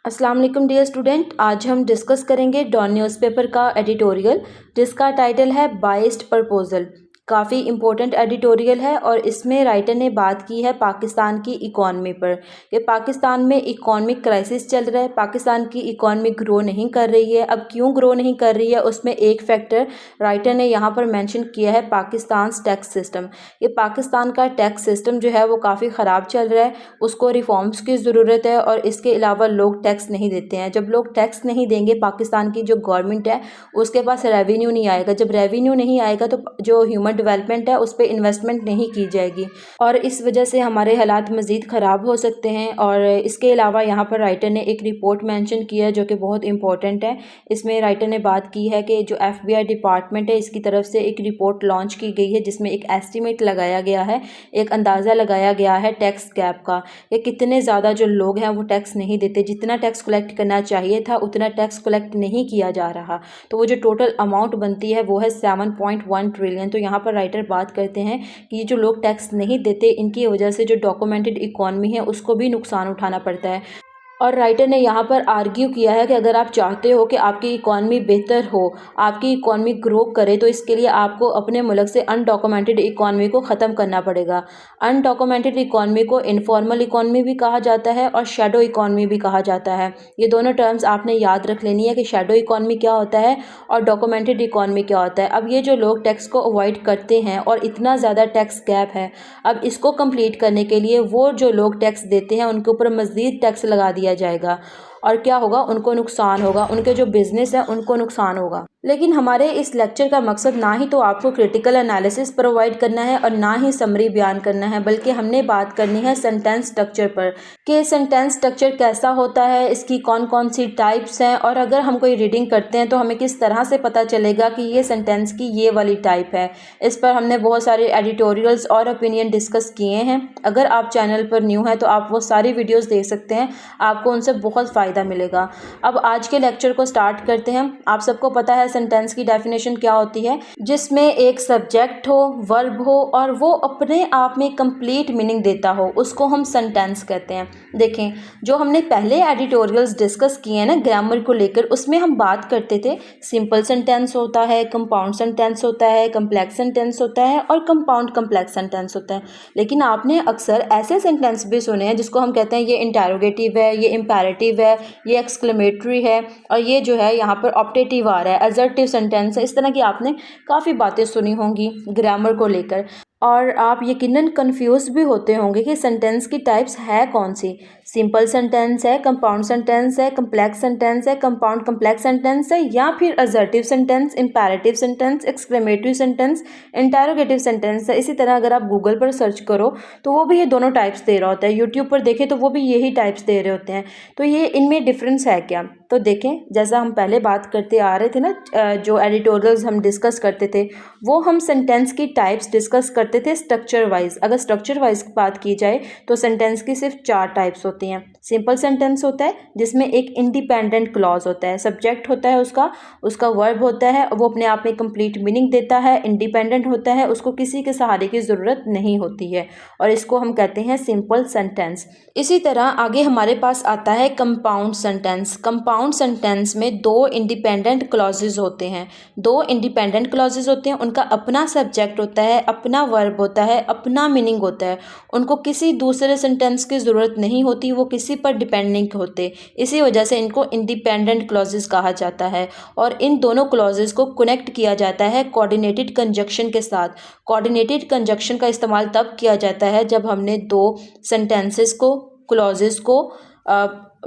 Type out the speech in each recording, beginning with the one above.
अस्सलाम वालेकुम dear student. आज हम डिस्कस करेंगे डॉन न्यूज़पेपर का एडिटोरियल जिसका टाइटल है बाइस्ड प्रपोजल। काफ़ी इम्पोर्टेंट एडिटोरियल है और इसमें राइटर ने बात की है पाकिस्तान की इकॉनमी पर कि पाकिस्तान में इकॉनमिक क्राइसिस चल रहा है, पाकिस्तान की इकॉनमी ग्रो नहीं कर रही है। अब क्यों ग्रो नहीं कर रही है, उसमें एक फैक्टर राइटर ने यहाँ पर मेंशन किया है पाकिस्तान टैक्स सिस्टम। ये पाकिस्तान का टैक्स सिस्टम जो है वो काफ़ी ख़राब चल रहा है, उसको रिफॉर्म्स की ज़रूरत है और इसके अलावा लोग टैक्स नहीं देते हैं। जब लोग टैक्स नहीं देंगे, पाकिस्तान की जो गवर्नमेंट है उसके पास रेवेन्यू नहीं आएगा। जब रेवेन्यू नहीं आएगा तो जो ह्यूमन डेवलपमेंट है उस पर इन्वेस्टमेंट नहीं की जाएगी और इस वजह से हमारे हालात मज़ीद ख़राब हो सकते हैं। और इसके अलावा यहाँ पर राइटर ने एक रिपोर्ट मेंशन की है जो कि बहुत इंपॉर्टेंट है। इसमें राइटर ने बात की है कि जो FBI डिपार्टमेंट है इसकी तरफ से एक रिपोर्ट लॉन्च की गई है जिसमें एक एस्टिमेट लगाया गया है, एक अंदाज़ा लगाया गया है टैक्स गैप का, कि कितने ज़्यादा जो लोग हैं वो टैक्स नहीं देते। जितना टैक्स कलेक्ट करना चाहिए था उतना टैक्स कलेक्ट नहीं किया जा रहा, तो वो जो टोटल अमाउंट बनती है वो है 7.1 ट्रिलियन। तो यहाँ पर राइटर बात करते हैं कि ये जो लोग टैक्स नहीं देते इनकी वजह से जो डॉक्यूमेंटेड इकॉनमी है उसको भी नुकसान उठाना पड़ता है। और राइटर ने यहाँ पर आर्ग्यू किया है कि अगर आप चाहते हो कि आपकी इकॉनमी बेहतर हो, आपकी इकॉनमी ग्रो करे, तो इसके लिए आपको अपने मुल्क से अनडॉक्यूमेंटेड इकॉनमी को ख़त्म करना पड़ेगा। अनडॉक्यूमेंटेड इकॉनमी को इनफॉर्मल इकॉनमी भी कहा जाता है और शैडो इकॉनमी भी कहा जाता है। ये दोनों टर्म्स आपने याद रख लेनी है कि शैडो इकॉनमी क्या होता है और डॉक्यूमेंटेड इकॉनमी क्या होता है। अब ये जो लोग टैक्स को अवॉइड करते हैं और इतना ज़्यादा टैक्स गैप है, अब इसको कंप्लीट करने के लिए वो जो लोग टैक्स देते हैं उनके ऊपर मज़ीद टैक्स लगा दिया जाएगा और क्या होगा, उनको नुकसान होगा, उनके जो बिजनेस है उनको नुकसान होगा। लेकिन हमारे इस लेक्चर का मकसद ना ही तो आपको क्रिटिकल एनालिसिस प्रोवाइड करना है और ना ही समरी बयान करना है, बल्कि हमने बात करनी है सेंटेंस स्ट्रक्चर पर कि सेंटेंस स्ट्रक्चर कैसा होता है, इसकी कौन कौन सी टाइप्स हैं और अगर हम कोई रीडिंग करते हैं तो हमें किस तरह से पता चलेगा कि ये सेंटेंस की ये वाली टाइप है। इस पर हमने बहुत सारे एडिटोरियल्स और ओपिनियन डिस्कस किए हैं। अगर आप चैनल पर न्यू हैं तो आप वो सारी वीडियोज़ देख सकते हैं, आपको उनसे बहुत फ़ायदा मिलेगा। अब आज के लेक्चर को स्टार्ट करते हैं। आप सबको पता है सेंटेंस की डेफिनेशन क्या होती है, जिसमें एक सब्जेक्ट हो, वर्ब हो और वो अपने आप में कंप्लीट मीनिंग देता हो, उसको हम सेंटेंस कहते हैं। देखें, जो हमने पहले एडिटोरियल्स डिस्कस किए हैं ना ग्रामर को लेकर, उसमें हम बात करते थे सिंपल सेंटेंस होता है, कंपाउंड सेंटेंस होता है, कम्प्लेक्स सेंटेंस होता है और कंपाउंड कम्प्लेक्स सेंटेंस होता है। लेकिन आपने अक्सर ऐसे सेंटेंस भी सुने हैं जिसको हम कहते हैं ये इंटेरोगेटिव है, ये इम्पेरेटिव है, ये एक्सक्लेमेटरी है और ये जो है यहाँ पर ऑप्टेटिव आ रहा है, असर्टिव सेंटेंस है। इस तरह की आपने काफ़ी बातें सुनी होंगी ग्रामर को लेकर और आप यकीनन कंफ्यूज भी होते होंगे कि सेंटेंस की टाइप्स है कौन सी। सिंपल सेंटेंस है, कंपाउंड सेंटेंस है, कम्प्लेक्स सेंटेंस है, कंपाउंड कम्प्लेक्स सेंटेंस है या फिर assertive sentence, imperative sentence, exclamatory sentence, interrogative sentence है। इसी तरह अगर आप गूगल पर सर्च करो तो वो भी ये दोनों टाइप्स दे रहा होता है, यूट्यूब पर देखें तो वो भी यही टाइप्स दे रहे होते हैं। तो ये इनमें डिफरेंस है क्या, तो देखें, जैसा हम पहले बात करते आ रहे थे ना, जो एडिटोरियल्स हम डिस्कस करते थे वो हम सेंटेंस की टाइप्स डिस्कस करते थे स्ट्रक्चर वाइज। अगर स्ट्रक्चर वाइज बात की जाए तो सेंटेंस की सिर्फ 4 टाइप्स होती हैं। सिंपल सेंटेंस होता है जिसमें एक इंडिपेंडेंट क्लॉज होता है, सब्जेक्ट होता है उसका वर्ब होता है, वो अपने आप में कंप्लीट मीनिंग देता है, इंडिपेंडेंट होता है, उसको किसी के सहारे की ज़रूरत नहीं होती है और इसको हम कहते हैं सिंपल सेंटेंस। इसी तरह आगे हमारे पास आता है कंपाउंड सेंटेंस। कंपाउंड सेंटेंस में 2 इंडिपेंडेंट क्लॉजेज होते हैं, 2 इंडिपेंडेंट क्लॉजेज होते हैं, उनका अपना सब्जेक्ट होता है, अपना वर्ब होता है, अपना मीनिंग होता है, उनको किसी दूसरे सेंटेंस की ज़रूरत नहीं होती, वो किसी पर डिपेंड नहीं होते। इसी वजह से इनको इंडिपेंडेंट क्लॉजेज कहा जाता है और इन दोनों क्लॉजेज को कनेक्ट किया जाता है कोऑर्डिनेटेड कंजक्शन के साथ। कोऑर्डिनेटेड कंजक्शन का इस्तेमाल तब किया जाता है जब हमने 2 सेंटेंसेस को, क्लॉजेस को,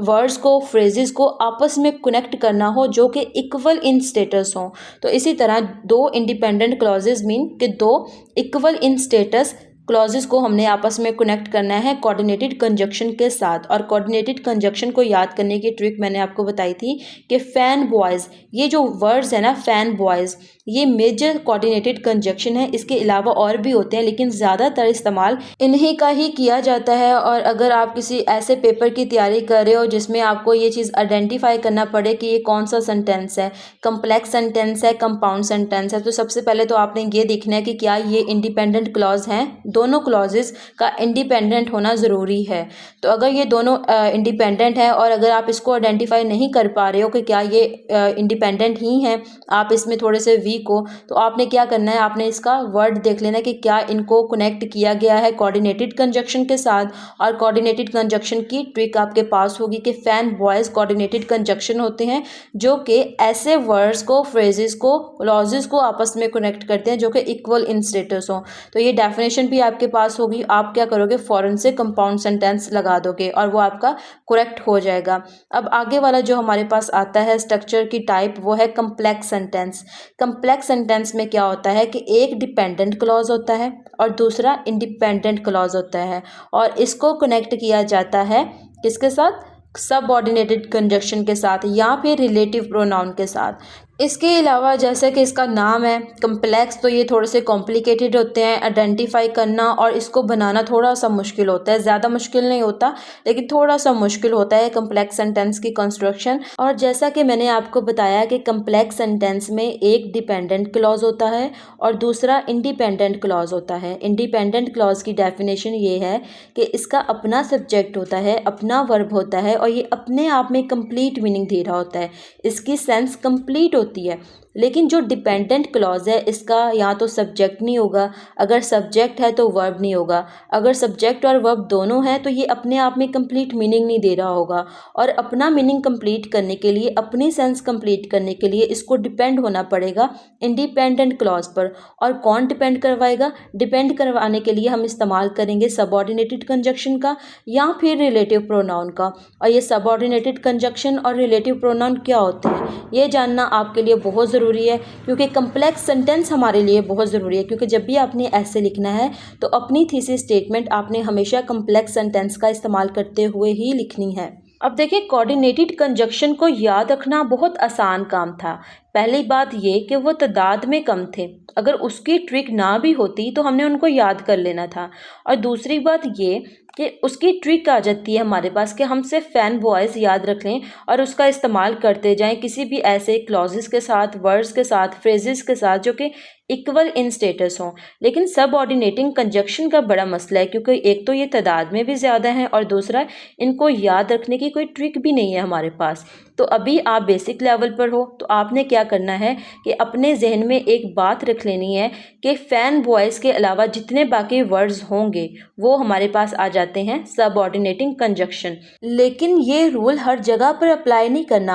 वर्ड्स को, फ्रेजेस को आपस में कनेक्ट करना हो जो कि इक्वल इन स्टेटस हो। तो इसी तरह 2 इंडिपेंडेंट क्लॉजेस मीन कि 2 इक्वल इन स्टेटस क्लॉजेस को हमने आपस में कनेक्ट करना है कोऑर्डिनेटेड कंजक्शन के साथ। और कोऑर्डिनेटेड कंजक्शन को याद करने की ट्रिक मैंने आपको बताई थी कि फैन बॉयज़, ये जो वर्ड्स है ना फैन बॉयज़, ये मेजर कोऑर्डिनेटेड कंजक्शन है। इसके अलावा और भी होते हैं लेकिन ज़्यादातर इस्तेमाल इन्हीं का ही किया जाता है। और अगर आप किसी ऐसे पेपर की तैयारी कर रहे हो जिसमें आपको ये चीज़ आइडेंटिफाई करना पड़े कि ये कौन सा सेंटेंस है, कम्प्लेक्स सेंटेंस है, कंपाउंड सेंटेंस है, तो सबसे पहले तो आपने ये देखना है कि क्या ये इंडिपेंडेंट क्लॉज हैं दोनों क्लॉजेस का इंडिपेंडेंट होना ज़रूरी है। तो अगर ये दोनों इंडिपेंडेंट है और अगर आप इसको आइडेंटिफाई नहीं कर पा रहे हो कि क्या ये इंडिपेंडेंट ही हैं, आप इसमें थोड़े से वीक हो, तो आपने क्या करना है, आपने इसका वर्ड देख लेना है कि क्या इनको कनेक्ट किया गया है कोऑर्डिनेटेड कंजक्शन के साथ। और कोऑर्डिनेटेड कंजक्शन की ट्रिक आपके पास होगी कि फैन वॉइस कोऑर्डिनेटेड कंजक्शन होते हैं जो कि ऐसे वर्ड्स को, फ्रेजेस को, क्लॉजेस को आपस में कनेक्ट करते हैं जो कि इक्वल इन स्टेटस हो। तो ये डेफिनेशन भी आपके पास होगी। आप क्या करोगे, फौरन से कंपाउंड सेंटेंस लगा दोगे और वो आपका करेक्ट हो जाएगा। अब आगे वाला जो हमारे पास आता है स्ट्रक्चर की टाइप, वो है कम्प्लेक्स सेंटेंस। कम्प्लेक्स सेंटेंस में क्या होता है कि एक डिपेंडेंट क्लॉज होता है और दूसरा इंडिपेंडेंट क्लॉज होता है और इसको कनेक्ट किया जाता है किसके साथ, सबऑर्डिनेटेड कंजक्शन के साथ या फिर रिलेटिव प्रोनाउन के साथ। इसके अलावा जैसे कि इसका नाम है कम्प्लेक्स, तो ये थोड़े से कॉम्प्लिकेटेड होते हैं, आइडेंटिफाई करना और इसको बनाना थोड़ा सा मुश्किल होता है। ज़्यादा मुश्किल नहीं होता लेकिन थोड़ा सा मुश्किल होता है कम्प्लेक्स सेंटेंस की कंस्ट्रक्शन। और जैसा कि मैंने आपको बताया कि कम्प्लेक्स सेंटेंस में एक डिपेंडेंट क्लॉज होता है और दूसरा इंडिपेंडेंट क्लॉज होता है। इंडिपेंडेंट क्लॉज की डेफिनेशन ये है कि इसका अपना सब्जेक्ट होता है, अपना वर्ब होता है और ये अपने आप में कंप्लीट मीनिंग दे रहा होता है, इसकी सेंस कंप्लीट होती है। लेकिन जो डिपेंडेंट क्लॉज है इसका या तो सब्जेक्ट नहीं होगा, अगर सब्जेक्ट है तो वर्ब नहीं होगा, अगर सब्जेक्ट और वर्ब दोनों हैं तो ये अपने आप में कंप्लीट मीनिंग नहीं दे रहा होगा। और अपना मीनिंग कंप्लीट करने के लिए, अपनी सेंस कंप्लीट करने के लिए इसको डिपेंड होना पड़ेगा इंडिपेंडेंट क्लॉज पर। और कौन डिपेंड करवाएगा, डिपेंड करवाने के लिए हम इस्तेमाल करेंगे सबऑर्डिनेटेड कंजक्शन का या फिर रिलेटिव प्रोनाउन का। और ये सबऑर्डिनेटेड कंजक्शन और रिलेटिव प्रोनाउन क्या होते हैं ये जानना आपके लिए बहुत ज़रूरी है, क्योंकि कम्प्लेक्स सेंटेंस हमारे लिए बहुत ज़रूरी है। क्योंकि जब भी आपने ऐसे लिखना है तो अपनी थीसिस स्टेटमेंट आपने हमेशा कम्प्लेक्स सेंटेंस का इस्तेमाल करते हुए ही लिखनी है। अब देखिए, कोऑर्डिनेटेड कंजक्शन को याद रखना बहुत आसान काम था। पहली बात ये कि वो तादाद में कम थे, अगर उसकी ट्रिक ना भी होती तो हमने उनको याद कर लेना था। और दूसरी बात ये कि उसकी ट्रिक आ जाती है हमारे पास कि हम सिर्फ फैन वॉइस याद रख लें और उसका इस्तेमाल करते जाएं किसी भी ऐसे क्लॉजेस के साथ, वर्ड्स के साथ, फ्रेजेस के साथ जो कि इक्वल इन स्टेटस हों। लेकिन सबऑर्डिनेटिंग कंजक्शन का बड़ा मसला है, क्योंकि एक तो ये तादाद में भी ज़्यादा है और दूसरा इनको याद रखने की कोई ट्रिक भी नहीं है हमारे पास। तो अभी आप बेसिक लेवल पर हो तो आपने क्या करना है कि अपने जहन में एक बात रख लेनी है कि फैन वॉइस के अलावा जितने बाकी वर्ड्स होंगे वो हमारे पास आ जाते हैं सबऑर्डिनेटिंग कंजक्शन। लेकिन ये रूल हर जगह पर अप्लाई नहीं करना।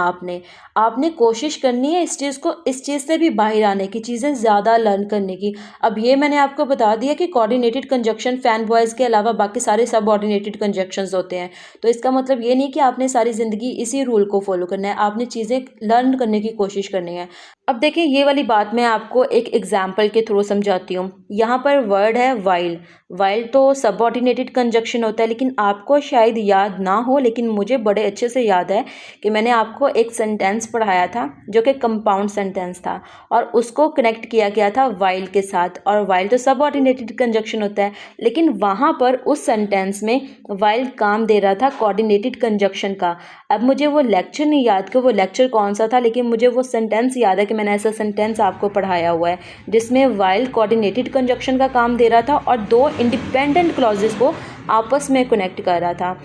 आपने कोशिश करनी है इस चीज़ से भी बाहर आने की, चीज़ें ज़्यादा लर्न करने की। अब ये मैंने आपको बता दिया कि कोऑर्डिनेटेड कंजक्शन फैन वॉइस के अलावा बाकी सारे सबऑर्डिनेटेड कंजक्शंस होते हैं। तो इसका मतलब ये नहीं कि आपने सारी ज़िंदगी इसी रूल को फॉलो करना है, आपने चीज़ें लर्न करने की कोशिश करनी है। अब देखिए, ये वाली बात मैं आपको एक एग्जाम्पल के थ्रू समझाती हूँ। यहाँ पर वर्ड है वाइल। वाइल तो सबऑर्डिनेटेड कंजक्शन होता है, लेकिन आपको शायद याद ना हो, लेकिन मुझे बड़े अच्छे से याद है कि मैंने आपको एक सेंटेंस पढ़ाया था जो कि कंपाउंड सेंटेंस था और उसको कनेक्ट किया गया था वाइल के साथ। और वाइल तो सबऑर्डिनेटेड कंजक्शन होता है, लेकिन वहाँ पर उस सेंटेंस में वाइल काम दे रहा था कोऑर्डिनेटेड कंजक्शन का। अब मुझे वो लेक्चर नहीं याद कि वो लेक्चर कौन सा था, लेकिन मुझे वो सेंटेंस याद है कि मैंने ऐसा सेंटेंस आपको पढ़ाया हुआ है जिसमें वाइल कोऑर्डिनेटेड कंजक्शन का काम दे रहा था और दो इंडिपेंडेंट क्लॉजेस को आपस में कनेक्ट कर रहा था।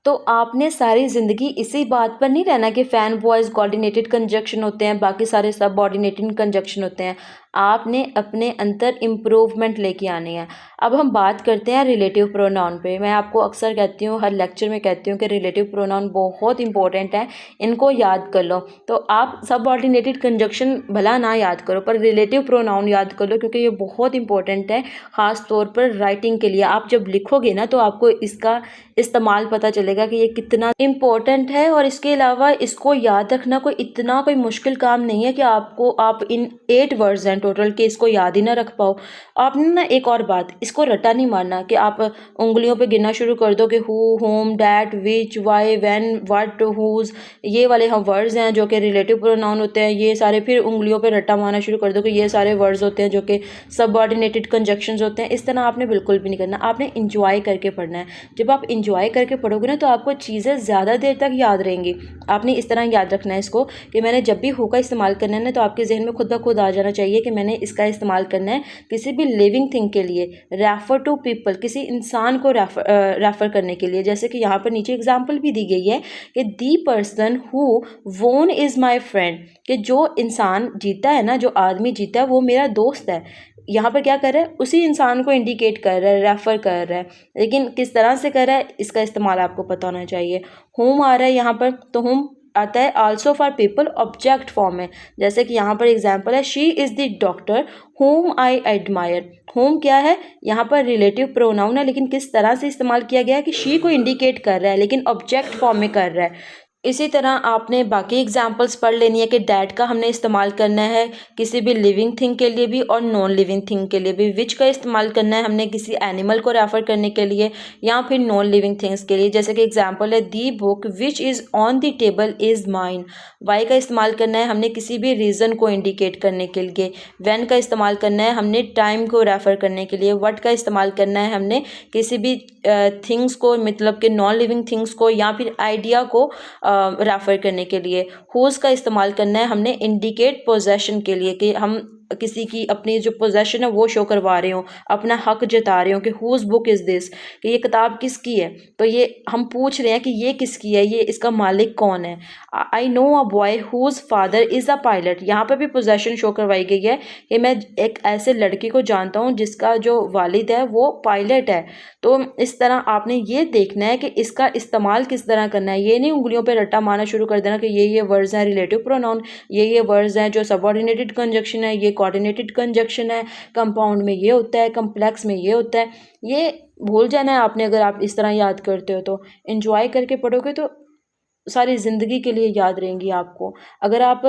तो आपने सारी ज़िंदगी इसी बात पर नहीं रहना कि फैन वॉइस कोऑर्डिनेटेड कंजक्शन होते हैं, बाकी सारे सबऑर्डिनेटेड कंजक्शन होते हैं। आपने अपने अंदर इम्प्रूवमेंट लेके आनी है। अब हम बात करते हैं रिलेटिव प्रोनाउन पे। मैं आपको अक्सर कहती हूँ, हर लेक्चर में कहती हूँ कि रिलेटिव प्रोनाउन बहुत इंपॉर्टेंट है, इनको याद कर लो। तो आप सबऑर्डिनेटेड कंजक्शन भला ना याद करो पर रिलेटिव प्रोनाउन याद कर लो, क्योंकि ये बहुत इंपॉर्टेंट है, ख़ास तौर पर राइटिंग के लिए। आप जब लिखोगे ना तो आपको इसका इस्तेमाल पता चलेगा कि ये कितना इम्पोर्टेंट है। और इसके अलावा इसको याद रखना कोई मुश्किल काम नहीं है कि आप इन 8 वर्ड्स हैं टोटल के इसको याद ही ना रख पाओ। आपने ना एक और बात, इसको रटा नहीं मारना कि आप उंगलियों पे गिनना शुरू कर दो कि who, whom, that, which, why, when, what, whose, ये वाले हम वर्ड्स हैं जो कि रिलेटिव प्रोनाउन होते हैं, ये सारे फिर उंगलियों पे रट्टा मारना शुरू कर दो कि ये सारे वर्ड्स होते हैं जो कि सबऑर्डिनेटेड कंजक्शंस होते हैं। इस तरह आपने बिल्कुल भी नहीं करना, आपने इंजॉय करके पढ़ना है। जब आप इंजॉय करके पढ़ोगे ना तो आपको चीज़ें ज़्यादा देर तक याद रहेंगी। आपने इस तरह याद रखना है इसको कि मैंने जब भी हु का इस्तेमाल करना है ना तो आपके जहन में खुद ब खुद आ जाना चाहिए कि मैंने इसका इस्तेमाल करना है किसी भी लिविंग थिंग के लिए, रेफ़र टू पीपल, किसी इंसान को रेफ़र करने के लिए। जैसे कि यहाँ पर नीचे एग्जांपल भी दी गई है कि दी पर्सन हु वोन इज़ माय फ्रेंड, कि जो इंसान जीता है ना, जो आदमी जीता है वो मेरा दोस्त है। यहाँ पर क्या कर रहा है, उसी इंसान को इंडिकेट कर रहा है, रेफ़र कर रहा है, लेकिन किस तरह से कर रहा है इसका इस्तेमाल आपको पता होना चाहिए। होम आ रहा है यहाँ पर, तो होम आता है also for people object form में। जैसे कि यहाँ पर एग्जांपल है, she is the doctor home I admire. Home क्या है, यहाँ पर रिलेटिव प्रोनाउन है, लेकिन किस तरह से इस्तेमाल किया गया है कि शी को इंडिकेट कर रहा है लेकिन ऑब्जेक्ट फॉर्म में कर रहा है। इसी तरह आपने बाकी एग्जांपल्स पढ़ लेनी है कि डैट का हमने इस्तेमाल करना है किसी भी लिविंग थिंग के लिए भी और नॉन लिविंग थिंग के लिए भी। विच का इस्तेमाल करना है हमने किसी एनिमल को रेफ़र करने के लिए या फिर नॉन लिविंग थिंग्स के लिए। जैसे कि एग्जांपल है, the book which is on the table is mine. Why का इस्तेमाल करना है हमने किसी भी रीज़न को इंडिकेट करने के लिए। व्हेन का इस्तेमाल करना है हमने टाइम को रेफ़र करने के लिए। व्हाट का इस्तेमाल करना है हमने किसी भी थिंग्स को, मतलब कि नॉन लिविंग थिंग्स को या फिर आइडिया को रेफ़र करने के लिए। हुज़ का इस्तेमाल करना है हमने इंडिकेट पोजेशन के लिए, कि हम किसी की अपनी जो पोजेशन है वो शो करवा रहे हो, अपना हक जता रहे हो कि हुज़ बुक इज़ दिस, कि ये किताब किसकी है। तो ये हम पूछ रहे हैं कि ये किसकी है, ये इसका मालिक कौन है। I know a boy who's father is a pilot. यहाँ पर भी पोजेशन शो करवाई गई है कि मैं एक ऐसे लड़के को जानता हूँ जिसका जो वालिद है वो पायलट है। तो इस तरह आपने ये देखना है कि इसका इस्तेमाल किस तरह करना है। ये नहीं उंगलियों पे रट्टा मारना शुरू कर देना कि ये वर्ड्स हैं रिलेटिव प्रोनाउन, ये वर्ड्स हैं जो सबऑर्डिनेटेड कंजक्शन है, ये कोऑर्डिनेटेड कंजक्शन है, कंपाउंड में ये होता है, कम्प्लेक्स में ये होता है। ये भूल जाना है आपने। अगर आप इस तरह याद करते हो तो एंजॉय करके पढ़ोगे तो सारी ज़िंदगी के लिए याद रहेंगी आपको। अगर आप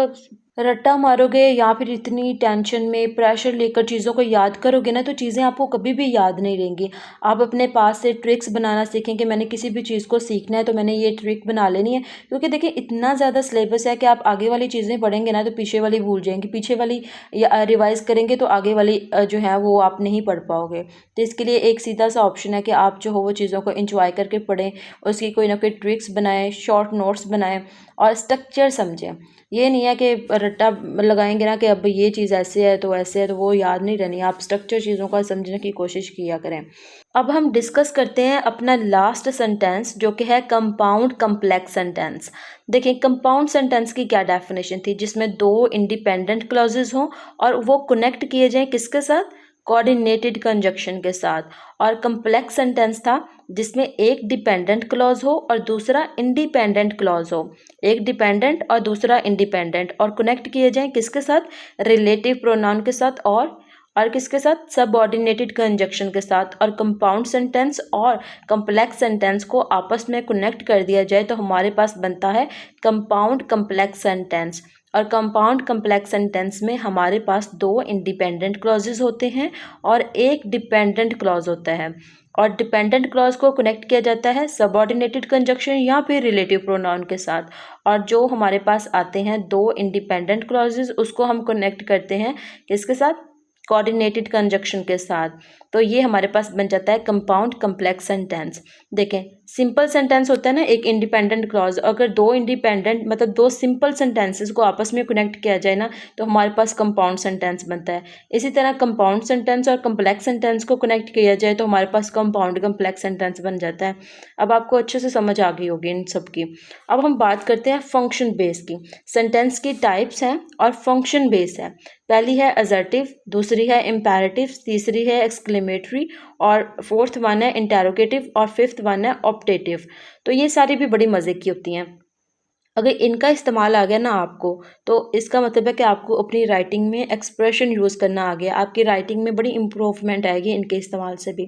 रट्टा मारोगे या फिर इतनी टेंशन में प्रेशर लेकर चीज़ों को याद करोगे ना, तो चीज़ें आपको कभी भी याद नहीं रहेंगी। आप अपने पास से ट्रिक्स बनाना सीखें कि मैंने किसी भी चीज़ को सीखना है तो मैंने ये ट्रिक बना लेनी है। क्योंकि देखिए इतना ज़्यादा सिलेबस है कि आप आगे वाली चीज़ें पढ़ेंगे ना तो पीछे वाली भूल जाएंगे, पीछे वाली या रिवाइज़ करेंगे तो आगे वाली जो है वो आप नहीं पढ़ पाओगे। तो इसके लिए एक सीधा सा ऑप्शन है कि आप जो हो वो चीज़ों को इंजॉय करके पढ़ें, उसकी कोई ना कोई ट्रिक्स बनाएं, शॉर्ट नोट्स बनाएं और स्ट्रक्चर समझें। ये नहीं है कि रट्टा लगाएंगे ना कि अब ये चीज़ ऐसे है तो ऐसे है, तो वो याद नहीं रहनी। आप स्ट्रक्चर चीज़ों का समझने की कोशिश किया करें। अब हम डिस्कस करते हैं अपना लास्ट सेंटेंस जो कि है कंपाउंड कम्प्लेक्स सेंटेंस। देखिए कंपाउंड सेंटेंस की क्या डेफिनेशन थी, जिसमें दो इंडिपेंडेंट क्लॉजेज हों और वो कनेक्ट किए जाएं किसके साथ, कोऑर्डिनेटेड कंजक्शन के साथ। और कम्प्लेक्स सेंटेंस था जिसमें एक डिपेंडेंट क्लॉज हो और दूसरा इंडिपेंडेंट क्लॉज हो, एक डिपेंडेंट और दूसरा इंडिपेंडेंट, और कनेक्ट किए जाएं किसके साथ, रिलेटिव प्रोनाउन के साथ और किसके साथ, सबऑर्डिनेटेड कंजक्शन के साथ। और कंपाउंड सेंटेंस और कम्प्लेक्स सेंटेंस को आपस में कनेक्ट कर दिया जाए तो हमारे पास बनता है कंपाउंड कम्प्लेक्स सेंटेंस। और कंपाउंड कम्प्लेक्स सेंटेंस में हमारे पास दो इंडिपेंडेंट क्लॉजेज होते हैं और एक डिपेंडेंट क्लॉज होता है। और डिपेंडेंट क्लॉज को कनेक्ट किया जाता है सबऑर्डिनेटेड कंजक्शन या फिर रिलेटिव प्रोनाउन के साथ। और जो हमारे पास आते हैं दो इंडिपेंडेंट क्लॉजेज उसको हम कनेक्ट करते हैं किसके साथ, कोऑर्डिनेटेड कंजक्शन के साथ। तो ये हमारे पास बन जाता है कंपाउंड कम्प्लेक्स सेंटेंस। देखें सिंपल सेंटेंस होता है ना, एक इंडिपेंडेंट क्लॉज, अगर दो इंडिपेंडेंट मतलब दो सिंपल सेंटेंसेस को आपस में कनेक्ट किया जाए ना तो हमारे पास कंपाउंड सेंटेंस बनता है। इसी तरह कंपाउंड सेंटेंस और कम्प्लेक्स सेंटेंस को कनेक्ट किया जाए तो हमारे पास कंपाउंड कम्प्लेक्स सेंटेंस बन जाता है। अब आपको अच्छे से समझ आ गई होगी इन सब की। अब हम बात करते हैं फंक्शन बेस की। सेंटेंस की टाइप्स हैं और फंक्शन बेस है। पहली है असर्टिव, दूसरी है इम्पेरेटिव, तीसरी है एक्सक्लेमेटरी और फोर्थ वन है इंटेरोगेटिव और फिफ्थ वन है ऑप्टेटिव। तो ये सारी भी बड़ी मज़े की होती हैं। अगर इनका इस्तेमाल आ गया ना आपको तो इसका मतलब है कि आपको अपनी राइटिंग में एक्सप्रेशन यूज़ करना आ गया, आपकी राइटिंग में बड़ी इम्प्रूवमेंट आएगी इनके इस्तेमाल से भी।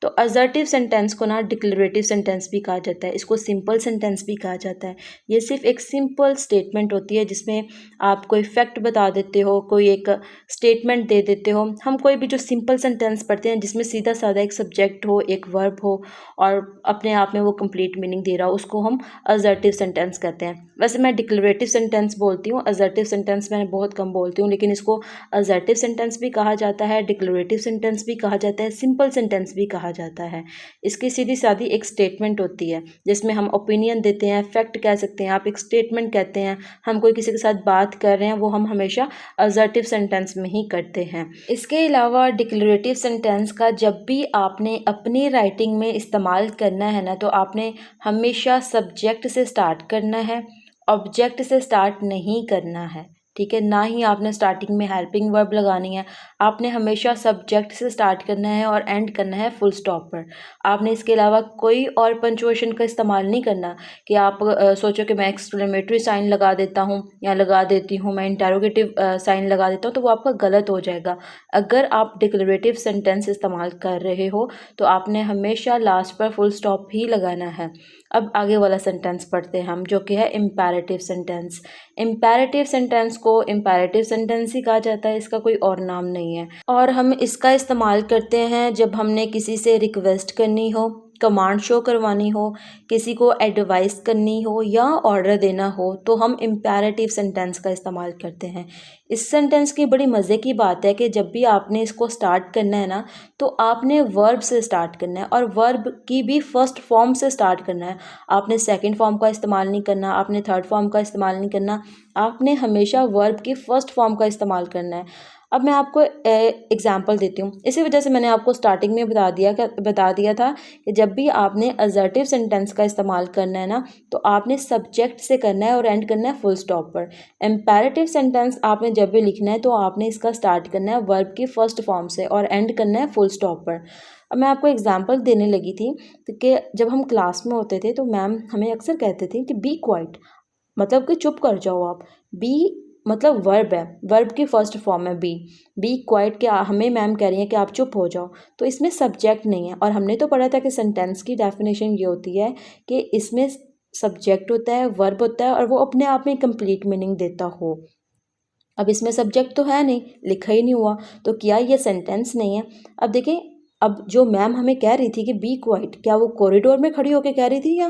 तो असर्टिव सेंटेंस को ना डिक्लेरेटिव सेंटेंस भी कहा जाता है, इसको सिंपल सेंटेंस भी कहा जाता है। ये सिर्फ एक सिंपल स्टेटमेंट होती है जिसमें आप कोई फैक्ट बता देते हो, कोई एक स्टेटमेंट दे देते हो। हम कोई भी जो सिंपल सेंटेंस पढ़ते हैं जिसमें सीधा साधा एक सब्जेक्ट हो, एक वर्ब हो और अपने आप में वो कंप्लीट मीनिंग दे रहा हो, उसको हम असर्टिव सेंटेंस कहते हैं। वैसे मैं डिक्लेरेटिव सेंटेंस बोलती हूँ, असर्टिव सेंटेंस मैं बहुत कम बोलती हूँ, लेकिन इसको असर्टिव सेंटेंस भी कहा जाता है, डिक्लेरेटिव सेंटेंस भी कहा जाता है, सिंपल सेंटेंस भी कहा जाता है। इसकी सीधी सादी एक स्टेटमेंट होती है जिसमें हम ओपिनियन देते हैं, फैक्ट कह सकते हैं, आप एक स्टेटमेंट कहते हैं, हम कोई किसी के साथ बात कर रहे हैं, वो हम हमेशा असर्टिव सेंटेंस में ही करते हैं। इसके अलावा डिक्लेरेटिव सेंटेंस का जब भी आपने अपनी राइटिंग में इस्तेमाल करना है ना, तो आपने हमेशा सब्जेक्ट से स्टार्ट करना है, ऑब्जेक्ट से स्टार्ट नहीं करना है, ठीक है। ना ही आपने स्टार्टिंग में हेल्पिंग वर्ब लगानी है, आपने हमेशा सब्जेक्ट से स्टार्ट करना है और एंड करना है फुल स्टॉप पर। आपने इसके अलावा कोई और पंचुएशन का इस्तेमाल नहीं करना कि आप सोचो कि मैं एक्सक्लेमेटरी साइन लगा देता हूँ या लगा देती हूँ, मैं इंटेरोगेटिव साइन लगा देता हूँ, तो वो आपका गलत हो जाएगा। अगर आप डिक्लेरेटिव सेंटेंस इस्तेमाल कर रहे हो तो आपने हमेशा लास्ट पर फुल स्टॉप ही लगाना है। अब आगे वाला सेंटेंस पढ़ते हैं हम, जो कि है इम्पेरेटिव सेंटेंस। इम्पेरेटिव सेंटेंस को इम्पेरेटिव सेंटेंस ही कहा जाता है, इसका कोई और नाम नहीं है। और हम इसका इस्तेमाल करते हैं जब हमने किसी से रिक्वेस्ट करनी हो, कमांड शो करवानी हो, किसी को एडवाइस करनी हो या ऑर्डर देना हो, तो हम इम्पेरेटिव सेंटेंस का इस्तेमाल करते हैं। इस सेंटेंस की बड़ी मज़े की बात है कि जब भी आपने इसको स्टार्ट करना है ना, तो आपने वर्ब से स्टार्ट करना है और वर्ब की भी फर्स्ट फॉर्म से स्टार्ट करना है। आपने सेकंड फॉर्म का इस्तेमाल नहीं करना, आपने थर्ड फॉर्म का इस्तेमाल नहीं करना, आपने हमेशा वर्ब की फर्स्ट फॉर्म का इस्तेमाल करना है। अब मैं आपको एग्जांपल देती हूँ। इसी वजह से मैंने आपको स्टार्टिंग में बता दिया था कि जब भी आपने असर्टिव सेंटेंस का इस्तेमाल करना है ना, तो आपने सब्जेक्ट से करना है और एंड करना है फुल स्टॉप पर। इम्पेरेटिव सेंटेंस आपने जब भी लिखना है तो आपने इसका स्टार्ट करना है वर्ब की फर्स्ट फॉर्म से और एंड करना है फुल स्टॉप पर। अब मैं आपको एग्जांपल देने लगी थी कि जब हम क्लास में होते थे तो मैम हमें अक्सर कहते थे कि बी क्वाइट, मतलब कि चुप कर जाओ आप। बी मतलब वर्ब है, वर्ब की फर्स्ट फॉर्म है बी क्वाइट, के हमें मैम कह रही हैं कि आप चुप हो जाओ, तो इसमें सब्जेक्ट नहीं है। और हमने तो पढ़ा था कि सेंटेंस की डेफिनेशन ये होती है कि इसमें सब्जेक्ट होता है, वर्ब होता है और वो अपने आप में कंप्लीट मीनिंग देता हो। अब इसमें सब्जेक्ट तो है नहीं, लिखा ही नहीं हुआ, तो क्या ये सेंटेंस नहीं है। अब देखें, अब जो मैम हमें कह रही थी कि बी क्वाइट, क्या वो कॉरिडोर में खड़ी होकर कह रही थी या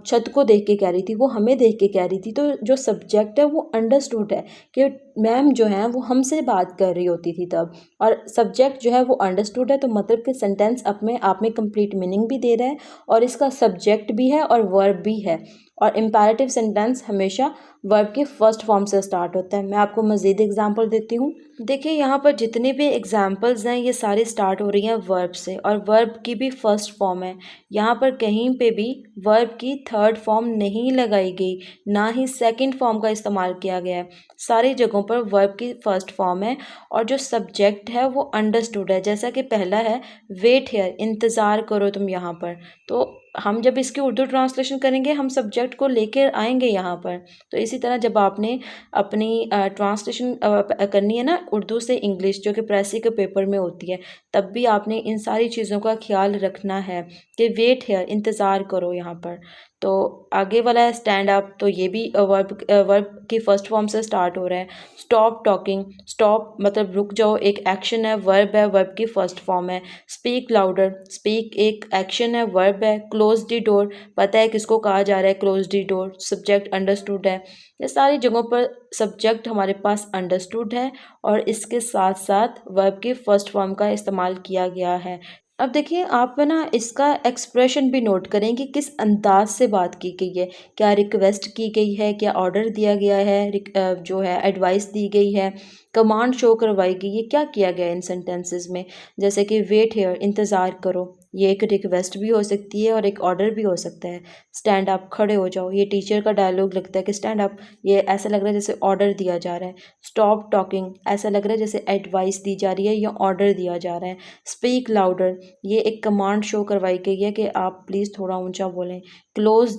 छत को देख के कह रही थी? वो हमें देख के कह रही थी। तो जो सब्जेक्ट है वो अंडरस्टूड है कि मैम जो है वो हमसे बात कर रही होती थी तब, और सब्जेक्ट जो है वो अंडरस्टूड है, तो मतलब कि सेंटेंस अपने आप में कंप्लीट मीनिंग भी दे रहा है और इसका सब्जेक्ट भी है और वर्ब भी है। और इम्पेरेटिव सेंटेंस हमेशा वर्ब की फर्स्ट फॉर्म से स्टार्ट होता है। मैं आपको मज़ीद एग्जांपल देती हूँ। देखिए, यहाँ पर जितने भी एग्जांपल्स हैं ये सारी स्टार्ट हो रही हैं वर्ब से, और वर्ब की भी फर्स्ट फॉर्म है। यहाँ पर कहीं पे भी वर्ब की थर्ड फॉर्म नहीं लगाई गई, ना ही सेकंड फॉर्म का इस्तेमाल किया गया है। सारी जगहों पर वर्ब की फर्स्ट फॉर्म है और जो सब्जेक्ट है वो अंडरस्टूड है। जैसा कि पहला है वेट हेयर, इंतज़ार करो तुम यहाँ पर, तो हम जब इसकी उर्दू ट्रांसलेशन करेंगे हम सब्जेक्ट को लेकर आएंगे यहाँ पर। तो इसी तरह जब आपने अपनी ट्रांसलेशन करनी है ना उर्दू से इंग्लिश, जो कि प्रेसी के पेपर में होती है, तब भी आपने इन सारी चीज़ों का ख्याल रखना है कि वेट हेयर, इंतज़ार करो यहाँ पर। तो आगे वाला है स्टैंड अप, तो ये भी वर्ब की फर्स्ट फॉर्म से स्टार्ट हो रहा है। स्टॉप टॉकिंग, स्टॉप मतलब रुक जाओ, एक एक्शन है, वर्ब की फर्स्ट फॉर्म है। स्पीक लाउडर, स्पीक एक एक्शन है, वर्ब है। क्लोज द डोर, पता है किसको कहा जा रहा है, close the door, subject understood है। ये सारी जगहों पर सब्जेक्ट हमारे पास अंडरस्टूड है और इसके साथ साथ वर्ब की फर्स्ट फॉर्म का इस्तेमाल किया गया है। अब देखिए, आप ना इसका एक्सप्रेशन भी नोट करें कि किस अंदाज से बात की गई है। क्या रिक्वेस्ट की गई है, क्या ऑर्डर दिया गया है, जो है एडवाइस दी गई है, कमांड शो करवाई गई है, क्या किया गया इन सेंटेंसेस में। जैसे कि वेट हेयर, इंतज़ार करो, ये एक रिक्वेस्ट भी हो सकती है और एक ऑर्डर भी हो सकता है। स्टैंड अप, खड़े हो जाओ, ये टीचर का डायलॉग लगता है कि स्टैंड अप, ये ऐसा लग रहा है जैसे ऑर्डर दिया जा रहा है। स्टॉप टॉकिंग, ऐसा लग रहा है जैसे एडवाइस दी जा रही है या ऑर्डर दिया जा रहा है। स्पीक लाउडर, ये एक कमांड शो करवाई गई है कि आप प्लीज़ थोड़ा ऊंचा बोलें। क्लोज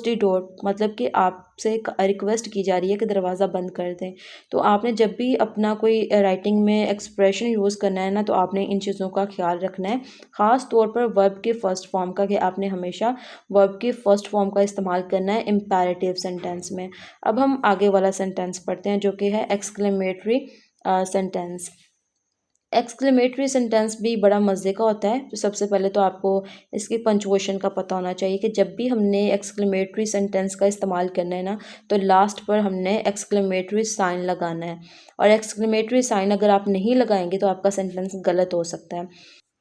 द डोर, मतलब कि आपसे रिक्वेस्ट की जा रही है कि दरवाज़ा बंद कर दें। तो आपने जब भी अपना कोई राइटिंग में एक्सप्रेशन यूज़ करना है ना, तो आपने इन चीज़ों का ख्याल रखना है, ख़ास तौर पर वर्ब के फर्स्ट फॉर्म का, कि आपने हमेशा वर्ब के फर्स्ट फॉर्म का इस्तेमाल करना है इम्पेरेटिव सेंटेंस में। अब हम आगे वाला सेंटेंस पढ़ते हैं, जो कि है एक्सक्लेमेटरी सेंटेंस। एक्सक्लेमेटरी सेंटेंस भी बड़ा मज़े का होता है। तो सबसे पहले तो आपको इसकी पंचुएशन का पता होना चाहिए कि जब भी हमने एक्सक्लेमेटरी सेंटेंस का इस्तेमाल करना है ना, तो लास्ट पर हमने एक्सक्लेमेटरी साइन लगाना है। और एक्सक्लेमेटरी साइन अगर आप नहीं लगाएंगे तो आपका सेंटेंस गलत हो सकता है।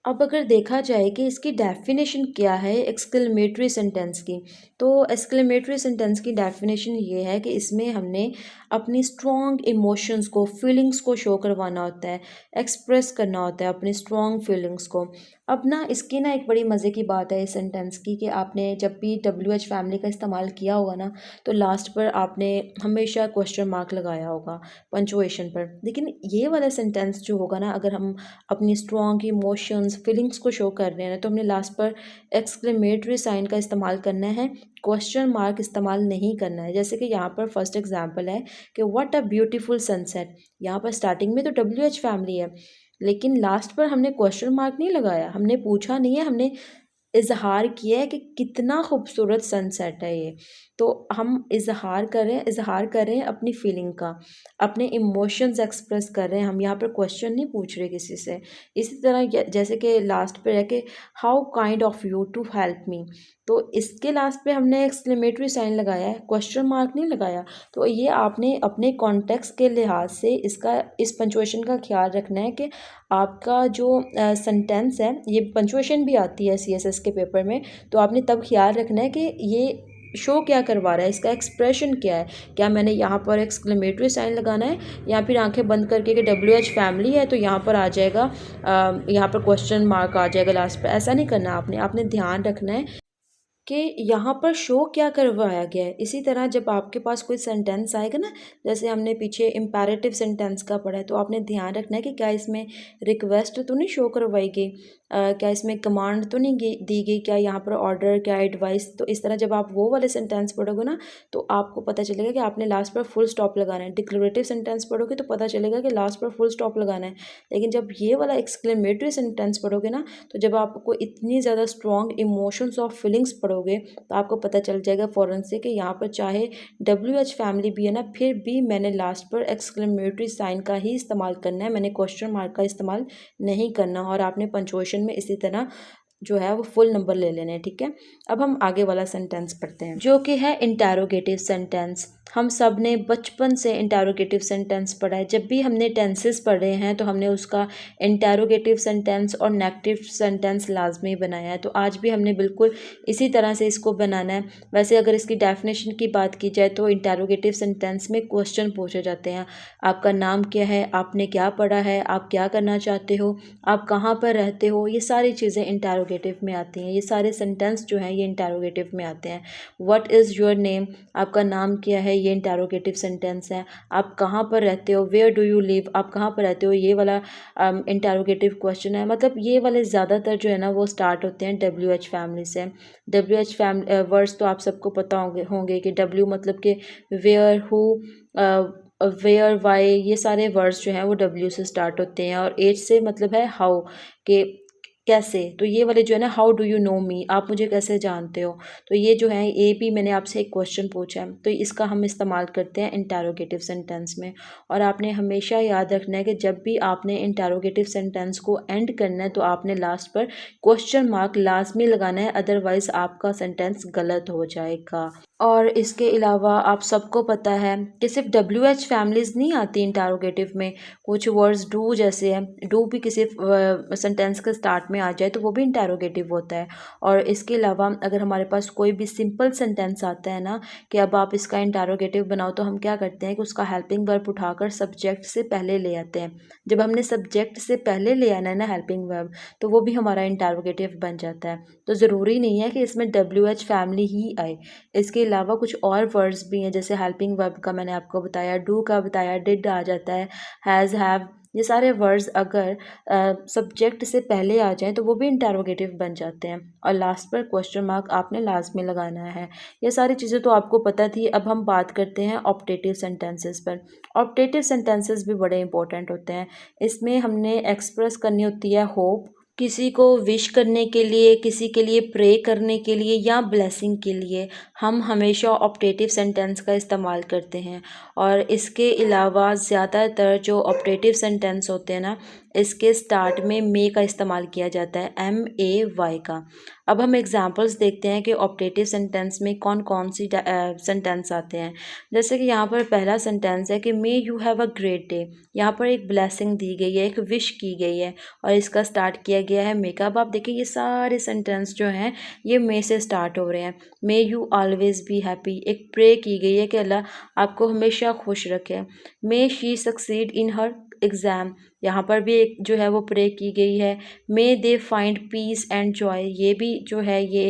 अब अगर देखा जाए कि इसकी डेफिनेशन क्या है एक्सक्लेमेटरी सेंटेंस की, तो एक्सक्लेमेटरी सेंटेंस की डेफिनेशन ये है कि इसमें हमने अपनी स्ट्रॉन्ग इमोशंस को, फीलिंग्स को शो करवाना होता है, एक्सप्रेस करना होता है अपनी स्ट्रॉन्ग फीलिंग्स को। अब ना इसकी ना एक बड़ी मज़े की बात है इस सेंटेंस की कि आपने जब भी WH फैमिली का इस्तेमाल किया होगा ना, तो लास्ट पर आपने हमेशा क्वेश्चन मार्क लगाया होगा पंचुएशन पर। लेकिन ये वाला सेंटेंस जो होगा ना, अगर हम अपनी स्ट्रॉन्ग इमोशंस, फीलिंग्स को शो कर रहे हैं तो हमने लास्ट पर एक्सक्लेमेटरी साइन का इस्तेमाल करना है, क्वेश्चन मार्क इस्तेमाल नहीं करना है। जैसे कि यहाँ पर फर्स्ट एग्जांपल है कि व्हाट अ ब्यूटीफुल सनसेट। यहाँ पर स्टार्टिंग में तो WH फैमिली है, लेकिन लास्ट पर हमने क्वेश्चन मार्क नहीं लगाया, हमने पूछा नहीं है, हमने इज़हार किया है कि कितना खूबसूरत सनसेट है ये। तो हम इज़हार कर रहे हैं अपनी फीलिंग का, अपने इमोशंस एक्सप्रेस कर रहे हैं, हम यहाँ पर क्वेश्चन नहीं पूछ रहे किसी से। इसी तरह जैसे कि लास्ट पे है कि how kind of you to help me, तो इसके लास्ट पे हमने एक्सक्लेमेटरी साइन लगाया है, क्वेश्चन मार्क नहीं लगाया। तो ये आपने अपने कॉन्टेक्स्ट के लिहाज से इस पंचुएशन का ख्याल रखना है कि आपका जो सेंटेंस है, ये पंचुएशन भी आती है CSS के पेपर में, तो आपने तब ख्याल रखना है कि ये शो क्या करवा रहा है, इसका एक्सप्रेशन क्या है। क्या मैंने यहाँ पर एक्सक्लेमेटरी साइन लगाना है, या फिर आंखें बंद करके कि WH फैमिली है तो यहाँ पर आ जाएगा, यहाँ पर क्वेश्चन मार्क आ जाएगा लास्ट पर। ऐसा नहीं करना आपने ध्यान रखना है कि यहाँ पर शो क्या करवाया गया है। इसी तरह जब आपके पास कोई सेंटेंस आएगा ना, जैसे हमने पीछे इम्पेरेटिव सेंटेंस का पढ़ा है, तो आपने ध्यान रखना है कि क्या इसमें रिक्वेस्ट तो नहीं शो करवाई गई, क्या इसमें कमांड तो नहीं दी गई, क्या यहाँ पर ऑर्डर, क्या एडवाइस। तो इस तरह जब आप वो वाले सेंटेंस पढ़ोगे ना, तो आपको पता चलेगा कि आपने लास्ट पर फुल स्टॉप लगाना है। डिक्लेरेटिव सेंटेंस पढ़ोगे तो पता चलेगा कि लास्ट पर फुल स्टॉप लगाना है। लेकिन जब ये वाला एक्सक्लेमेटरी सेंटेंस पढ़ोगे ना, तो जब आपको इतनी ज़्यादा स्ट्रॉन्ग इमोशंस और फीलिंग्स पढ़ोगे तो आपको पता चल जाएगा फ़ौरन से कि यहाँ पर चाहे WH फैमिली भी है ना, फिर भी मैंने लास्ट पर एक्सक्लेमेटरी साइन का ही इस्तेमाल करना है, मैंने क्वेश्चन मार्क का इस्तेमाल नहीं करना। और आपने पंचुएशन में इसी तरह जो है वो फुल नंबर ले लेने हैं, ठीक है। अब हम आगे वाला सेंटेंस पढ़ते हैं जो कि है इंटरोगेटिव सेंटेंस। हम सब ने बचपन से इंटरोगेटिव सेंटेंस पढ़ा है। जब भी हमने टेंसेस पढ़े हैं तो हमने उसका इंटरोगेटिव सेंटेंस और नेगेटिव सेंटेंस लाजमी बनाया है। तो आज भी हमने बिल्कुल इसी तरह से इसको बनाना है। वैसे अगर इसकी डेफिनेशन की बात की जाए तो इंटरोगेटिव सेंटेंस में क्वेश्चन पूछे जाते हैं। आपका नाम क्या है, आपने क्या पढ़ा है, आप क्या करना चाहते हो, आप कहाँ पर रहते हो, ये सारी चीज़ें इंटरोगेटिव में आती हैं। ये सारे सेंटेंस जो हैं ये इंटरोगेटिव में आते हैं। व्हाट इज़ योर नेम, आपका नाम क्या है, ये इंटरोगेटिव सेंटेंस है। आप कहाँ पर रहते हो, वेयर डू यू लिव, आप कहाँ पर रहते हो, ये वाला इंटरोगेटिव क्वेश्चन है। मतलब ये वाले ज़्यादातर जो है ना वो स्टार्ट होते हैं WH फैमिली से। WH फैमिली वर्ड्स तो आप सबको पता होंगे कि W मतलब कि वेयर, हु, वेयर, वाई, ये सारे वर्ड्स जो हैं वो W से स्टार्ट होते हैं। और H से मतलब है हाउ, के कैसे। तो ये वाले जो है ना, हाउ डू यू नो मी, आप मुझे कैसे जानते हो। तो ये जो है ए भी मैंने आपसे एक क्वेश्चन पूछा है, तो इसका हम इस्तेमाल करते हैं इंटरोगेटिव सेंटेंस में। और आपने हमेशा याद रखना है कि जब भी आपने इंटरोगेटिव सेंटेंस को एंड करना है तो आपने लास्ट पर क्वेश्चन मार्क लाजमी लगाना है, अदरवाइज़ आपका सेंटेंस गलत हो जाएगा। और इसके अलावा आप सबको पता है कि सिर्फ WH फैमिलीज़ नहीं आती इंटरोगेटिव में, कुछ वर्ड्स डू जैसे हैं, डू भी किसी सेंटेंस के स्टार्ट में आ जाए तो वो भी इंटरोगेटिव होता है। और इसके अलावा अगर हमारे पास कोई भी सिंपल सेंटेंस आता है ना कि अब आप इसका इंटरोगेटिव बनाओ, तो हम क्या करते हैं कि उसका हेल्पिंग वर्ब उठाकर सब्जेक्ट से पहले ले आते हैं। जब हमने सब्जेक्ट से पहले ले आना है ना हेल्पिंग वर्ब, तो वो भी हमारा इंटरोगेटिव बन जाता है। तो ज़रूरी नहीं है कि इसमें WH फैमिली ही आए, इसके अलावा कुछ और वर्ड्स भी हैं। जैसे हेल्पिंग वर्ब का मैंने आपको बताया, डू का बताया, डिड आ जाता है, हैज़, हैव, ये सारे वर्ड्स अगर सब्जेक्ट से पहले आ जाएं तो वो भी इंटरोगेटिव बन जाते हैं। और लास्ट पर क्वेश्चन मार्क आपने लाजमी लगाना है। ये सारी चीज़ें तो आपको पता थी। अब हम बात करते हैं ऑप्टेटिव सेंटेंसेस पर। ऑप्टेटिव सेंटेंसेस भी बड़े इंपॉर्टेंट होते हैं। इसमें हमने एक्सप्रेस करनी होती है होप, किसी को विश करने के लिए, किसी के लिए प्रे करने के लिए या ब्लेसिंग के लिए हम हमेशा ऑप्टेटिव सेंटेंस का इस्तेमाल करते हैं। और इसके अलावा ज़्यादातर जो ऑप्टेटिव सेंटेंस होते हैं ना, इसके स्टार्ट में मे का इस्तेमाल किया जाता है, MAY का। अब हम एग्जांपल्स देखते हैं कि ऑप्टेटिव सेंटेंस में कौन कौन सी सेंटेंस आते हैं। जैसे कि यहाँ पर पहला सेंटेंस है कि may you have a great day. यहाँ पर एक ब्लेसिंग दी गई है, एक विश की गई है और इसका स्टार्ट किया गया है मे का। अब आप देखिए ये सारे सेंटेंस जो हैं ये मे से स्टार्ट हो रहे हैं। May you always be happy, एक प्रे की गई है कि अल्लाह आपको हमेशा खुश रखे। May she succeed in her exam, यहाँ पर भी एक जो है वो प्रे की गई है। May they find peace and joy, ये भी जो है ये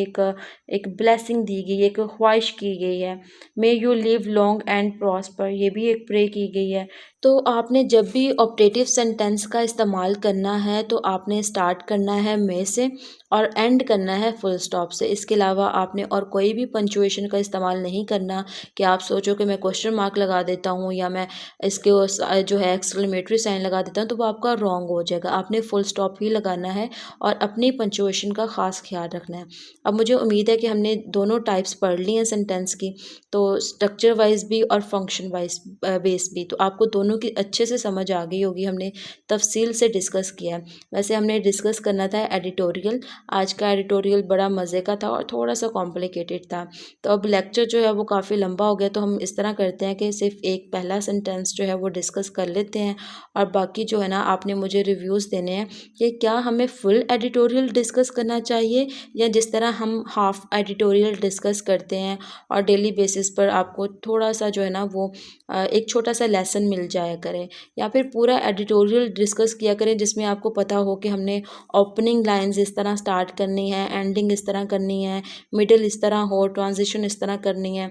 एक ब्लेसिंग दी गई है, एक ख्वाहिश की गई है। May you live long and prosper, ये भी एक प्रे की गई है। तो आपने जब भी ऑप्टेटिव सेंटेंस का इस्तेमाल करना है तो आपने स्टार्ट करना है मे से और एंड करना है फुल स्टॉप से। इसके अलावा आपने और कोई भी पंचुएशन का इस्तेमाल नहीं करना कि आप सोचो कि मैं क्वेश्चन मार्क लगा देता हूँ या मैं इसके जो है एक्सक्लेमेटरी साइन लगा देता हूँ, तो वो आपका रॉन्ग हो जाएगा। आपने फुल स्टॉप ही लगाना है और अपनी पंचुएशन का ख़ास ख्याल रखना है। अब मुझे उम्मीद है कि हमने दोनों टाइप्स पढ़ ली हैं सेंटेंस की, तो स्ट्रक्चर वाइज भी और फंक्शन वाइज बेस भी, तो आपको दोनों की अच्छे से समझ आ गई होगी। हमने तफसील से डिस्कस किया है। वैसे हमने डिस्कस करना था एडिटोरियल। आज का एडिटोरियल बड़ा मज़े का था और थोड़ा सा कॉम्प्लिकेटेड था। तो अब लेक्चर जो है वो काफ़ी लंबा हो गया, तो हम इस तरह करते हैं कि सिर्फ एक पहला सेंटेंस जो है वो डिस्कस कर लेते हैं और बाकी जो है ना आपने मुझे रिव्यूज़ देने हैं कि क्या हमें फुल एडिटोरियल डिस्कस करना चाहिए या जिस तरह हम हाफ एडिटोरियल डिस्कस करते हैं और डेली बेसिस पर आपको थोड़ा सा जो है ना वो एक छोटा सा लेसन मिल जाया करे, या फिर पूरा एडिटोरियल डिस्कस किया करें जिसमें आपको पता हो कि हमने ओपनिंग लाइंस इस तरह स्टार्ट करनी है, एंडिंग इस तरह करनी है, मिडिल इस तरह हो, ट्रांजिशन इस तरह करनी है।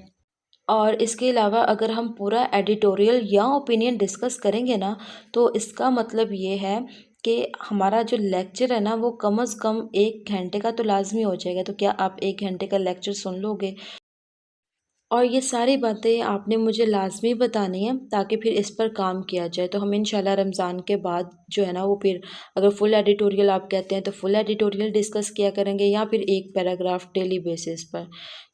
और इसके अलावा अगर हम पूरा एडिटोरियल या ओपिनियन डिस्कस करेंगे ना तो इसका मतलब ये है कि हमारा जो लेक्चर है ना वो कम से कम 1 घंटे का तो लाजमी हो जाएगा। तो क्या आप 1 घंटे का लेक्चर सुन लोगे? और ये सारी बातें आपने मुझे लाज़मी बतानी है ताकि फिर इस पर काम किया जाए। तो हम इंशाल्लाह रमज़ान के बाद जो है ना वो फिर अगर फुल एडिटोरियल आप कहते हैं तो फुल एडिटोरियल डिस्कस किया करेंगे या फिर एक पैराग्राफ डेली बेसिस पर।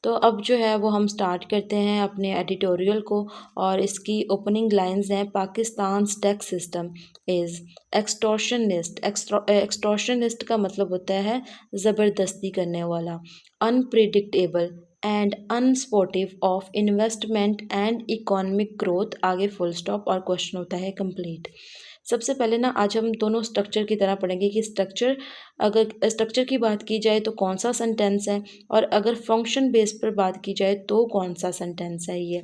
तो अब जो है वो हम स्टार्ट करते हैं अपने एडिटोरियल को और इसकी ओपनिंग लाइंस हैं, Pakistan's tax system is extortionist. Extortionist का मतलब होता है ज़बरदस्ती करने वाला, unpredictable and unsupportive of investment and economic growth, आगे फुल स्टॉप और क्वेश्चन होता है कंप्लीट। सबसे पहले ना आज हम दोनों स्ट्रक्चर की तरह पढ़ेंगे कि स्ट्रक्चर, अगर स्ट्रक्चर की बात की जाए तो कौन सा सेंटेंस है और अगर फंक्शन बेस पर बात की जाए तो कौन सा सेंटेंस है ये।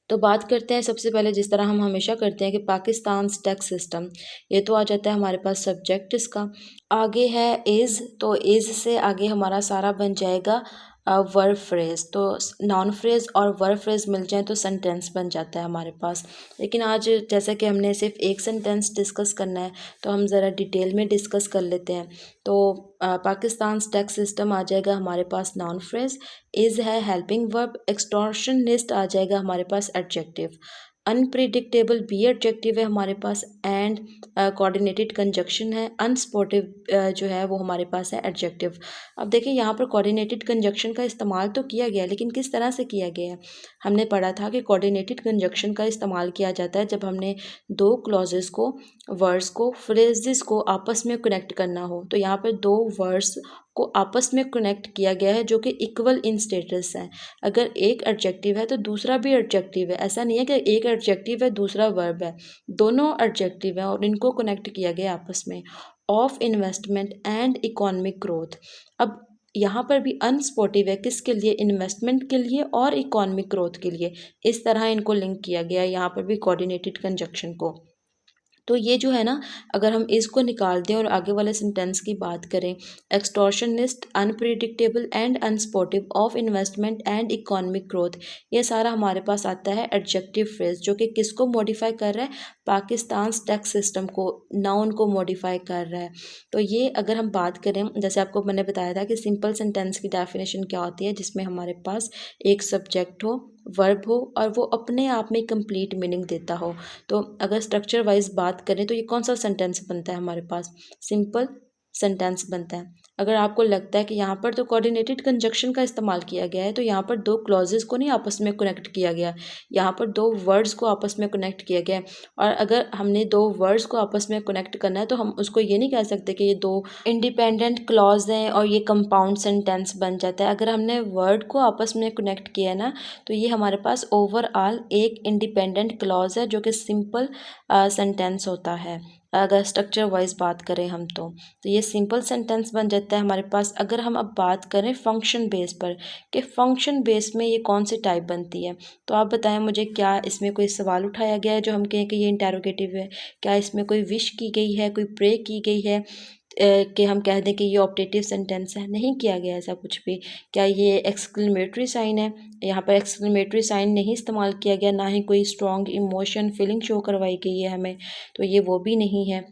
तो बात करते हैं सबसे पहले जिस तरह हम हमेशा करते हैं कि पाकिस्तान टैक्स सिस्टम, ये तो आ जाता है हमारे पास सब्जेक्ट इसका। आगे है इज़, तो इज़ से आगे हमारा सारा बन जाएगा वर्ब फ्रेज़। तो नॉन फ्रेज़ और वर्ब फ्रेज़ मिल जाए तो सेंटेंस बन जाता है हमारे पास। लेकिन आज जैसा कि हमने सिर्फ एक सेंटेंस डिस्कस करना है तो हम ज़रा डिटेल में डिस्कस कर लेते हैं। तो पाकिस्तान टैक्स सिस्टम आ जाएगा हमारे पास नॉन फ्रेज़, इज़ है हेल्पिंग वर्ब, एक्सटॉर्शनिस्ट आ जाएगा हमारे पास एडजेक्टिव, अनप्रिडिक्टेबल बी एडजेक्टिव है हमारे पास एंड कोऑर्डिनेटेड कंजक्शन है, अनस्पोर्टिव जो है वो हमारे पास है एडजेक्टिव। अब देखिए यहाँ पर कोऑर्डिनेटेड कंजक्शन का इस्तेमाल तो किया गया लेकिन किस तरह से किया गया है। हमने पढ़ा था कि कोऑर्डिनेटेड कंजक्शन का इस्तेमाल किया जाता है जब हमने दो क्लॉजेस को, वर्ड्स को, फ्रेजेस को आपस में कनेक्ट करना हो। तो यहाँ पर दो वर्ड्स को आपस में कनेक्ट किया गया है जो कि इक्वल इन स्टेटस हैं। अगर एक एडजेक्टिव है तो दूसरा भी एडजेक्टिव है, ऐसा नहीं है कि एक एडजेक्टिव है दूसरा वर्ब है, दोनों एडजेक्टिव हैं और इनको कनेक्ट किया गया आपस में। Of investment and economic growth, अब यहाँ पर भी अनस्पोर्टिव है, किसके लिए? इन्वेस्टमेंट के लिए और इकोनॉमिक ग्रोथ के लिए। इस तरह इनको लिंक किया गया है यहाँ पर भी कोऑर्डिनेटेड कंजक्शन को। तो ये जो है ना, अगर हम इसको निकाल दें और आगे वाले सेंटेंस की बात करें, extortionist, unpredictable and unsportive of investment and economic growth, ये सारा हमारे पास आता है एडजेक्टिव फ्रेज जो कि किसको मॉडिफाई कर रहा है? पाकिस्तान टैक्स सिस्टम को, नाउन को मॉडिफाई कर रहा है। तो ये अगर हम बात करें, जैसे आपको मैंने बताया था कि सिंपल सेंटेंस की डेफिनेशन क्या होती है, जिसमें हमारे पास एक सब्जेक्ट हो, वर्ब हो और वो अपने आप में कंप्लीट मीनिंग देता हो। तो अगर स्ट्रक्चर वाइज बात करें तो ये कौन सा सेंटेंस बनता है हमारे पास? सिंपल सेंटेंस बनता है। अगर आपको लगता है कि यहाँ पर तो कोऑर्डिनेटेड कंजक्शन का इस्तेमाल किया गया है, तो यहाँ पर दो क्लॉजेस को नहीं आपस में कनेक्ट किया गया, यहाँ पर दो वर्ड्स को आपस में कनेक्ट किया गया है। और अगर हमने दो वर्ड्स को आपस में कनेक्ट करना है तो हम उसको ये नहीं कह सकते कि ये दो इंडिपेंडेंट क्लॉज हैं और ये कंपाउंड सेंटेंस बन जाता है। अगर हमने वर्ड को आपस में कनेक्ट किया है ना, तो ये हमारे पास ओवरऑल एक इंडिपेंडेंट क्लॉज है जो कि सिंपल सेंटेंस होता है। अगर स्ट्रक्चर वाइज बात करें हम तो ये सिंपल सेंटेंस बन जाता है हमारे पास। अगर हम अब बात करें फंक्शन बेस पर कि फंक्शन बेस में ये कौन सी टाइप बनती है, तो आप बताएं मुझे, क्या इसमें कोई सवाल उठाया गया है जो हम कहें कि ये इंटेरोगेटिव है? क्या इसमें कोई विश की गई है, कोई प्रे की गई है कि हम कह दें कि ये ऑप्टेटिव सेंटेंस है? नहीं किया गया ऐसा कुछ भी। क्या ये एक्सक्लेमेटरी साइन है? यहाँ पर एक्सक्लेमेटरी साइन नहीं इस्तेमाल किया गया, ना ही कोई स्ट्रॉन्ग इमोशन फीलिंग शो करवाई गई है हमें, तो ये वो भी नहीं है।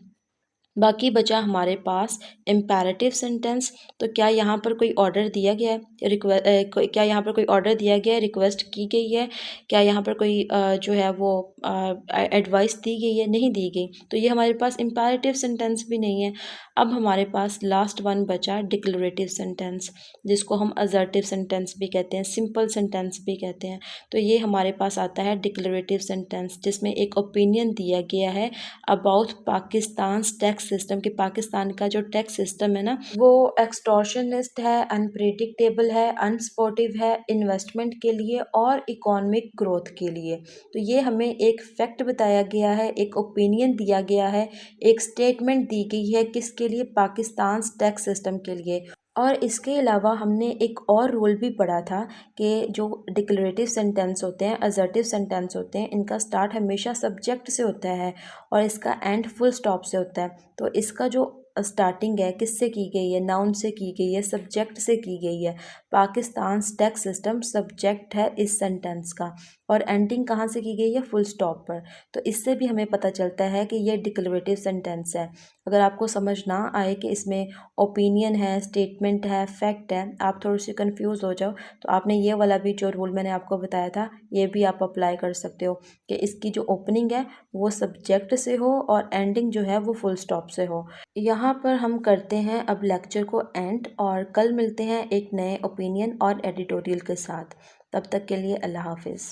बाकी बचा हमारे पास इम्पेरेटिव सेंटेंस। तो क्या यहाँ पर कोई ऑर्डर दिया गया है, क्या यहाँ पर कोई ऑर्डर दिया गया है, रिक्वेस्ट की गई है? क्या यहाँ पर कोई जो है वो एडवाइस दी गई है? नहीं दी गई, तो ये हमारे पास इम्पेरेटिव सेंटेंस भी नहीं है। अब हमारे पास लास्ट वन बचा डिक्लेरेटिव सेंटेंस, जिसको हम असर्टिव सेंटेंस भी कहते हैं, सिंपल सेंटेंस भी कहते हैं। तो ये हमारे पास आता है डिक्लेरेटिव सेंटेंस, जिसमें एक ओपिनियन दिया गया है अबाउट पाकिस्तान टैक्स सिस्टम, कि पाकिस्तान का जो टैक्स सिस्टम है ना, वो एक्सटॉर्शनिस्ट है, अनप्रेडिक्टेबल है, अनसपोर्टिव है इन्वेस्टमेंट के लिए और इकोनॉमिक ग्रोथ के लिए। तो ये हमें एक फैक्ट बताया गया है, एक ओपिनियन दिया गया है, एक स्टेटमेंट दी गई है, किसके लिए? पाकिस्तान टैक्स सिस्टम के लिए। और इसके अलावा हमने एक और रूल भी पढ़ा था कि जो डिक्लेरेटिव सेंटेंस होते हैं, असर्टिव सेंटेंस होते हैं, इनका स्टार्ट हमेशा सब्जेक्ट से होता है और इसका एंड फुल स्टॉप से होता है। तो इसका जो स्टार्टिंग है किससे की गई है? नाउन से की गई है, सब्जेक्ट से की गई है। पाकिस्तान टैक्स सिस्टम सब्जेक्ट है इस सेंटेंस का, और एंडिंग कहाँ से की गई है? फुल स्टॉप पर। तो इससे भी हमें पता चलता है कि ये डिक्लेरेटिव सेंटेंस है। अगर आपको समझ ना आए कि इसमें ओपिनियन है, स्टेटमेंट है, फैक्ट है, आप थोड़ी सी कंफ्यूज हो जाओ, तो आपने ये वाला भी जो रूल मैंने आपको बताया था ये भी आप अप्लाई कर सकते हो कि इसकी जो ओपनिंग है वो सब्जेक्ट से हो और एंडिंग जो है वो फुल स्टॉप से हो। यहाँ पर हम करते हैं अब लेक्चर को एंड, और कल मिलते हैं एक नए ओपिनियन और एडिटोरियल के साथ। तब तक के लिए अल्लाह हाफिज़।